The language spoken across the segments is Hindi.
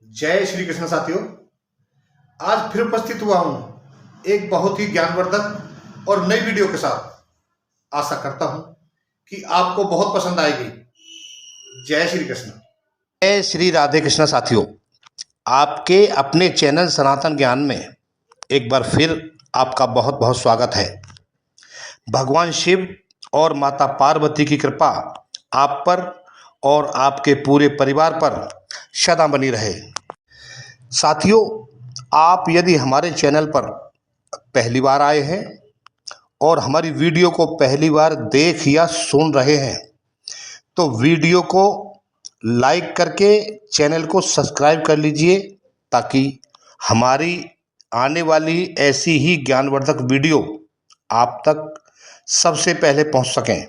जय श्री कृष्ण साथियों। आज फिर उपस्थित हुआ हूं एक बहुत ही ज्ञानवर्धक और नई वीडियो के साथ। आशा करता हूं कि आपको बहुत पसंद आएगी। जय श्री कृष्ण। जय श्री राधे कृष्ण साथियों, आपके अपने चैनल सनातन ज्ञान में एक बार फिर आपका बहुत बहुत स्वागत है। भगवान शिव और माता पार्वती की कृपा आप पर और आपके पूरे परिवार पर सदा बनी रहे। साथियों, आप यदि हमारे चैनल पर पहली बार आए हैं और हमारी वीडियो को पहली बार देख या सुन रहे हैं तो वीडियो को लाइक करके चैनल को सब्सक्राइब कर लीजिए ताकि हमारी आने वाली ऐसी ही ज्ञानवर्धक वीडियो आप तक सबसे पहले पहुंच सकें।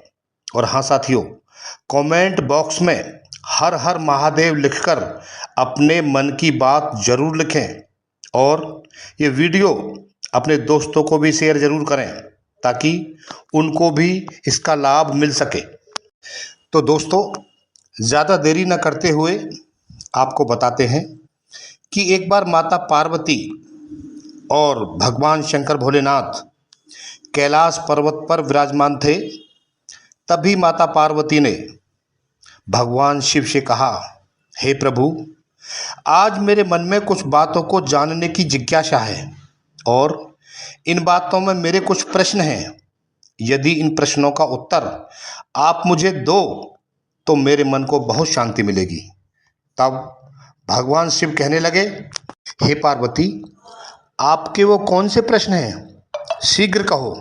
और हाँ साथियों, कमेंट बॉक्स में हर हर महादेव लिखकर अपने मन की बात ज़रूर लिखें और ये वीडियो अपने दोस्तों को भी शेयर ज़रूर करें ताकि उनको भी इसका लाभ मिल सके। तो दोस्तों, ज़्यादा देरी न करते हुए आपको बताते हैं कि एक बार माता पार्वती और भगवान शंकर भोलेनाथ कैलाश पर्वत पर विराजमान थे। तभी माता पार्वती ने भगवान शिव से कहा, हे प्रभु, आज मेरे मन में कुछ बातों को जानने की जिज्ञासा है और इन बातों में मेरे कुछ प्रश्न हैं। यदि इन प्रश्नों का उत्तर आप मुझे दो तो मेरे मन को बहुत शांति मिलेगी। तब भगवान शिव कहने लगे, हे पार्वती, आपके वो कौन से प्रश्न हैं? शीघ्र कहो,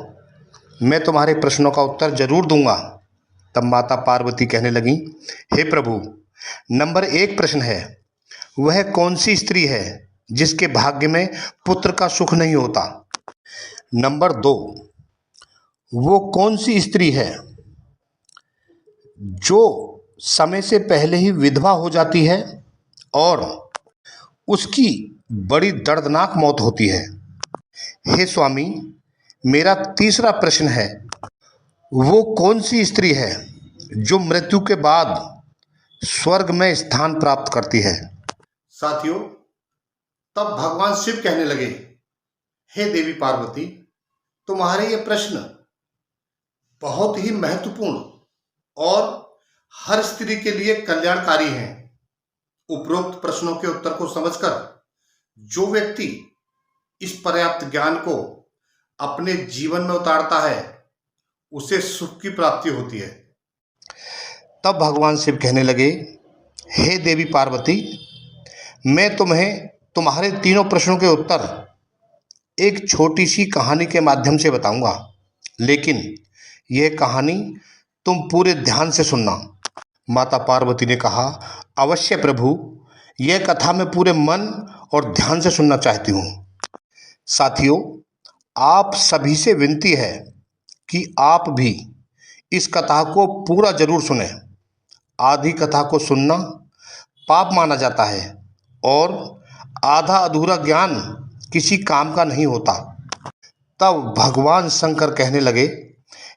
मैं तुम्हारे प्रश्नों का उत्तर जरूर दूंगा। तब माता पार्वती कहने लगी, हे प्रभु, नंबर 1 प्रश्न है, वह कौन सी स्त्री है जिसके भाग्य में पुत्र का सुख नहीं होता? नंबर 2, वो कौन सी स्त्री है जो समय से पहले ही विधवा हो जाती है और उसकी बड़ी दर्दनाक मौत होती है? हे स्वामी, मेरा तीसरा प्रश्न है, वो कौन सी स्त्री है जो मृत्यु के बाद स्वर्ग में स्थान प्राप्त करती है? साथियों, तब भगवान शिव कहने लगे, हे देवी पार्वती, तुम्हारे ये प्रश्न बहुत ही महत्वपूर्ण और हर स्त्री के लिए कल्याणकारी हैं। उपरोक्त प्रश्नों के उत्तर को समझकर जो व्यक्ति इस पर्याप्त ज्ञान को अपने जीवन में उतारता है उसे सुख की प्राप्ति होती है। तब भगवान शिव कहने लगे, हे देवी पार्वती, मैं तुम्हें तुम्हारे तीनों प्रश्नों के उत्तर एक छोटी सी कहानी के माध्यम से बताऊंगा, लेकिन यह कहानी तुम पूरे ध्यान से सुनना। माता पार्वती ने कहा, अवश्य प्रभु, यह कथा मैं पूरे मन और ध्यान से सुनना चाहती हूँ। साथियों, आप सभी से विनती है कि आप भी इस कथा को पूरा जरूर सुनें। आधी कथा को सुनना पाप माना जाता है और आधा अधूरा ज्ञान किसी काम का नहीं होता। तब भगवान शंकर कहने लगे,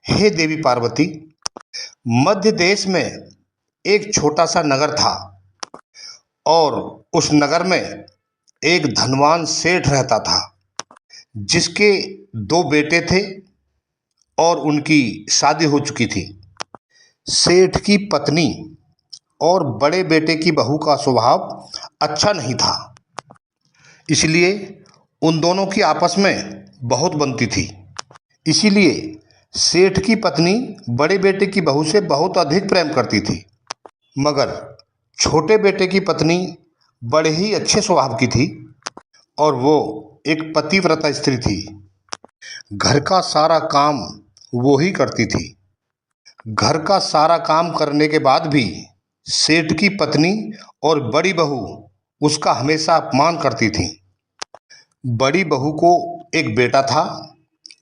हे देवी पार्वती, मध्य देश में एक छोटा सा नगर था और उस नगर में एक धनवान सेठ रहता था जिसके 2 बेटे थे और उनकी शादी हो चुकी थी। सेठ की पत्नी और बड़े बेटे की बहू का स्वभाव अच्छा नहीं था, इसलिए उन दोनों की आपस में बहुत बनती थी। इसीलिए सेठ की पत्नी बड़े बेटे की बहू से बहुत अधिक प्रेम करती थी, मगर छोटे बेटे की पत्नी बड़े ही अच्छे स्वभाव की थी और वो एक पतिव्रता स्त्री थी। घर का सारा काम वो ही करती थी। घर का सारा काम करने के बाद भी सेठ की पत्नी और बड़ी बहू उसका हमेशा अपमान करती थी। बड़ी बहू को एक बेटा था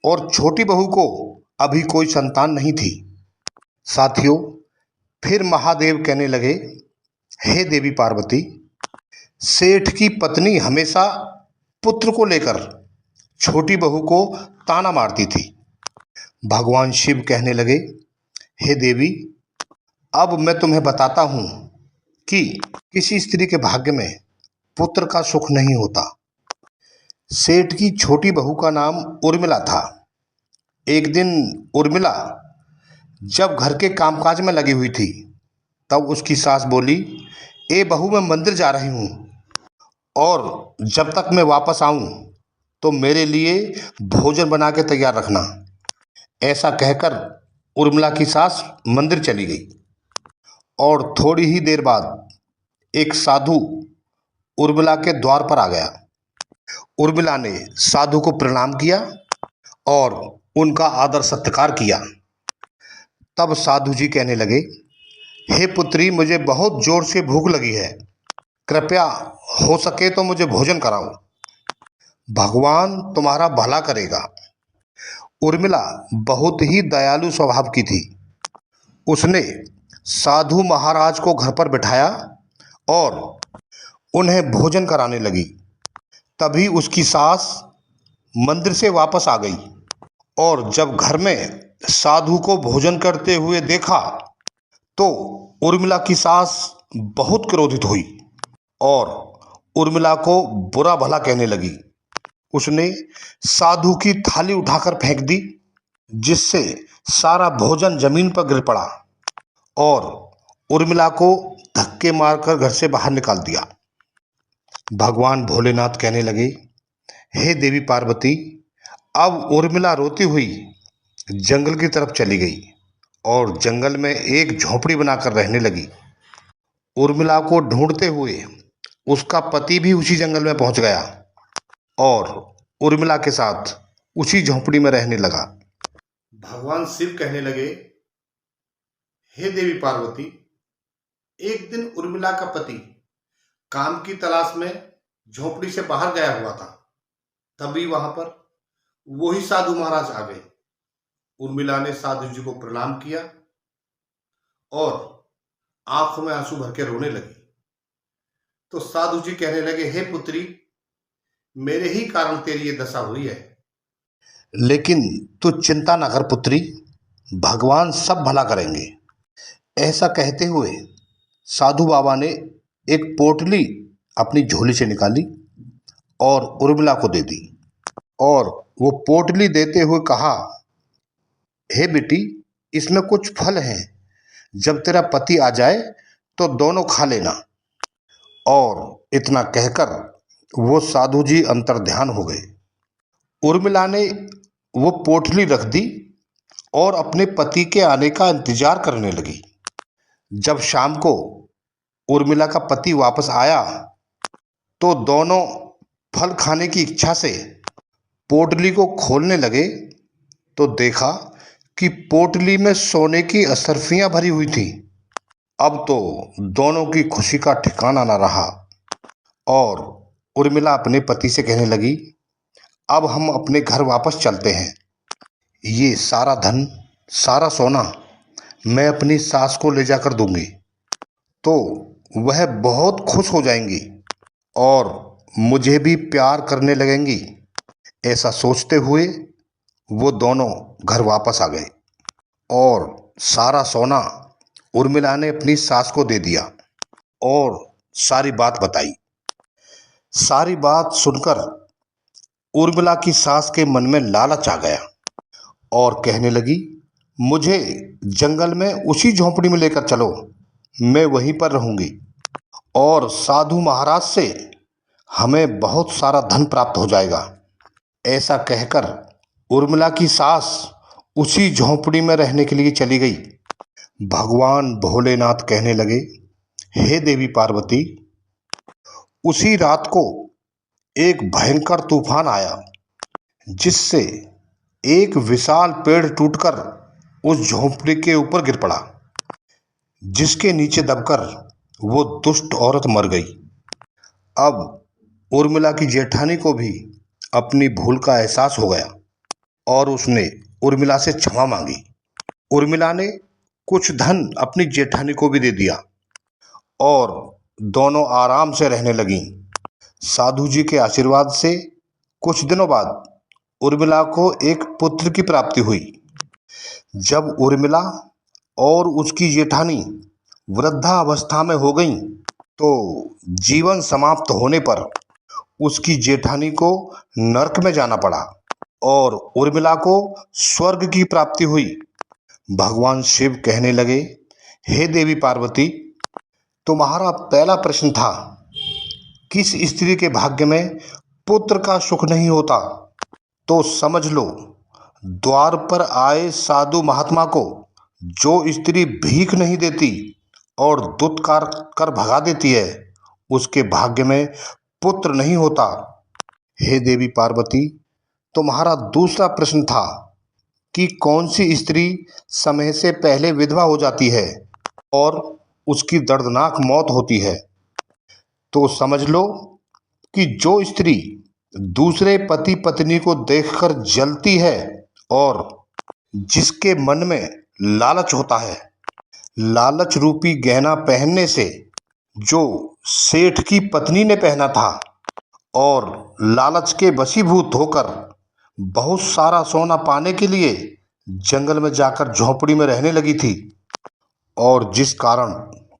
और छोटी बहू को अभी कोई संतान नहीं थी। साथियों, फिर महादेव कहने लगे, हे देवी पार्वती, सेठ की पत्नी हमेशा पुत्र को लेकर छोटी बहू को ताना मारती थी। भगवान शिव कहने लगे, हे देवी, अब मैं तुम्हें बताता हूँ कि किसी स्त्री के भाग्य में पुत्र का सुख नहीं होता। सेठ की छोटी बहू का नाम उर्मिला था। एक दिन उर्मिला जब घर के कामकाज में लगी हुई थी, तब उसकी सास बोली, ए बहू, मैं मंदिर जा रही हूँ और जब तक मैं वापस आऊँ तो मेरे लिए भोजन बना के तैयार रखना। ऐसा कहकर उर्मिला की सास मंदिर चली गई और थोड़ी ही देर बाद एक साधु उर्मिला के द्वार पर आ गया। उर्मिला ने साधु को प्रणाम किया और उनका आदर सत्कार किया। तब साधु जी कहने लगे, हे पुत्री, मुझे बहुत जोर से भूख लगी है, कृपया हो सके तो मुझे भोजन कराओ, भगवान तुम्हारा भला करेगा। उर्मिला बहुत ही दयालु स्वभाव की थी। उसने साधु महाराज को घर पर बिठाया और उन्हें भोजन कराने लगी। तभी उसकी सास मंदिर से वापस आ गई और जब घर में साधु को भोजन करते हुए देखा तो उर्मिला की सास बहुत क्रोधित हुई और उर्मिला को बुरा भला कहने लगी। उसने साधु की थाली उठाकर फेंक दी, जिससे सारा भोजन जमीन पर गिर पड़ा और उर्मिला को धक्के मारकर घर से बाहर निकाल दिया। भगवान भोलेनाथ कहने लगे, हे देवी पार्वती, अब उर्मिला रोती हुई जंगल की तरफ चली गई और जंगल में एक झोपड़ी बनाकर रहने लगी। उर्मिला को ढूंढते हुए उसका पति भी उसी जंगल में पहुंच गया और उर्मिला के साथ उसी झोपड़ी में रहने लगा। भगवान शिव कहने लगे, हे देवी पार्वती, एक दिन उर्मिला का पति काम की तलाश में झोपड़ी से बाहर गया हुआ था। तभी वहां पर वही साधु महाराज आ गए। उर्मिला ने साधु जी को प्रणाम किया और आंखों में आंसू भर के रोने लगी। तो साधु जी कहने लगे, हे पुत्री, मेरे ही कारण तेरी ये दशा हुई है। लेकिन तू चिंता न कर पुत्री, भगवान सब भला करेंगे। ऐसा कहते हुए साधु बाबा ने एक पोटली अपनी झोली से निकाली और उर्मिला को दे दी और वो पोटली देते हुए कहा, हे बेटी, इसमें कुछ फल हैं, जब तेरा पति आ जाए तो दोनों खा लेना। और इतना कहकर वो साधु जी अंतर्ध्यान हो गए। उर्मिला ने वो पोटली रख दी और अपने पति के आने का इंतजार करने लगी। जब शाम को उर्मिला का पति वापस आया तो दोनों फल खाने की इच्छा से पोटली को खोलने लगे तो देखा कि पोटली में सोने की अशर्फियां भरी हुई थी। अब तो दोनों की खुशी का ठिकाना न रहा और उर्मिला अपने पति से कहने लगी, अब हम अपने घर वापस चलते हैं। ये सारा धन, सारा सोना मैं अपनी सास को ले जाकर दूंगी तो वह बहुत खुश हो जाएंगी और मुझे भी प्यार करने लगेंगी। ऐसा सोचते हुए वो दोनों घर वापस आ गए और सारा सोना उर्मिला ने अपनी सास को दे दिया और सारी बात बताई। सारी बात सुनकर उर्मिला की सास के मन में लालच आ गया और कहने लगी, मुझे जंगल में उसी झोंपड़ी में लेकर चलो, मैं वहीं पर रहूंगी और साधु महाराज से हमें बहुत सारा धन प्राप्त हो जाएगा। ऐसा कहकर उर्मिला की सास उसी झोंपड़ी में रहने के लिए चली गई। भगवान भोलेनाथ कहने लगे, हे देवी पार्वती, उसी रात को एक भयंकर तूफान आया, जिससे एक विशाल पेड़ टूटकर उस झोंपड़ी के ऊपर गिर पड़ा, जिसके नीचे दबकर वो दुष्ट औरत मर गई। अब उर्मिला की जेठानी को भी अपनी भूल का एहसास हो गया और उसने उर्मिला से क्षमा मांगी। उर्मिला ने कुछ धन अपनी जेठानी को भी दे दिया और दोनों आराम से रहने लगीं। साधु जी के आशीर्वाद से कुछ दिनों बाद उर्मिला को एक पुत्र की प्राप्ति हुई। जब उर्मिला और उसकी जेठानी वृद्धावस्था में हो गईं, तो जीवन समाप्त होने पर उसकी जेठानी को नरक में जाना पड़ा और उर्मिला को स्वर्ग की प्राप्ति हुई। भगवान शिव कहने लगे, हे देवी पार्वती, तुम्हारा पहला प्रश्न था किस स्त्री के भाग्य में पुत्र का सुख नहीं होता, तो समझ लो, द्वार पर आए साधु महात्मा को जो स्त्री भीख नहीं देती और दुत्कार कर भगा देती है, उसके भाग्य में पुत्र नहीं होता। हे देवी पार्वती, तुम्हारा दूसरा प्रश्न था कि कौन सी स्त्री समय से पहले विधवा हो जाती है और उसकी दर्दनाक मौत होती है, तो समझ लो कि जो स्त्री दूसरे पति पत्नी को देखकर जलती है और जिसके मन में लालच होता है, लालच रूपी गहना पहनने से जो सेठ की पत्नी ने पहना था और लालच के वशीभूत होकर बहुत सारा सोना पाने के लिए जंगल में जाकर झोंपड़ी में रहने लगी थी और जिस कारण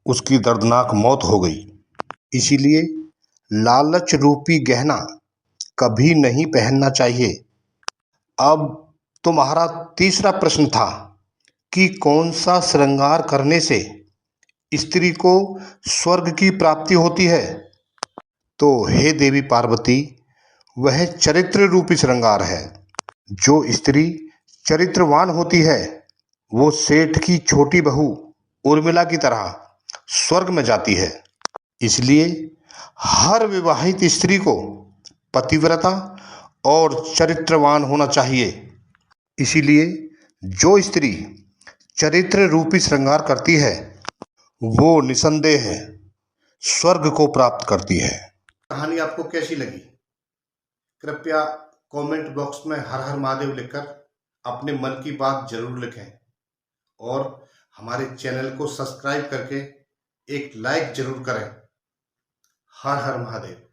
उसकी दर्दनाक मौत हो गई। इसीलिए लालच रूपी गहना कभी नहीं पहनना चाहिए। अब तुम्हारा तीसरा प्रश्न था कि कौन सा श्रृंगार करने से स्त्री को स्वर्ग की प्राप्ति होती है, तो हे देवी पार्वती, वह चरित्र रूपी श्रृंगार है। जो स्त्री चरित्रवान होती है वो सेठ की छोटी बहू उर्मिला की तरह स्वर्ग में जाती है। इसलिए हर विवाहित स्त्री को पतिव्रता और चरित्रवान होना चाहिए। इसीलिए जो स्त्री चरित्र रूपी श्रृंगार करती है वो निसंदेह स्वर्ग को प्राप्त करती है। कहानी आपको कैसी लगी? कृपया कमेंट बॉक्स में हर हर महादेव लिखकर अपने मन की बात जरूर लिखें और हमारे चैनल को सब्सक्राइब करके एक लाइक जरूर करें। हर हर महादेव।